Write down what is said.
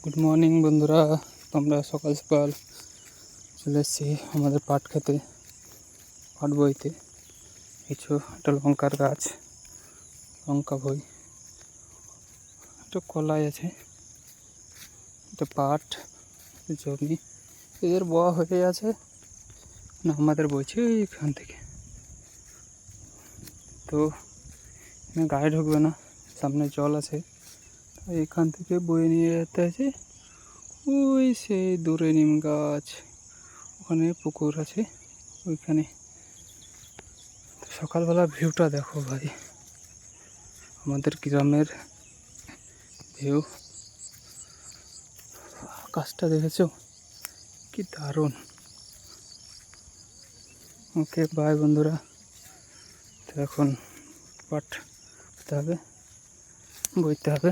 Good morning বন্ধুরা, তোমরা সকাল সকাল চলে এসেছি আমাদের পাট খেতে, পাট বইতে। কিছু একটা লঙ্কার গাছ, লঙ্কা বই, একটা কলাই আছে, একটা পাট জমি। এদের বয়া হয়ে আছে না, আমাদের বইছে এখান থেকে। তো গায়ে ঢুকবে না, সামনে জল আছে, এখান থেকে বয়ে নিয়ে যেতে আছে। ওই সেই দূরে নিম গাছ, ওখানে পুকুর আছে ওইখানে। সকালবেলা ভিউটা দেখো ভাই, আমাদের গ্রামের ভিউ। আকাশটা দেখেছো কি দারুণ। ওকে বাই বন্ধুরা। তো এখন পাট হতে হবে, বইতে হবে।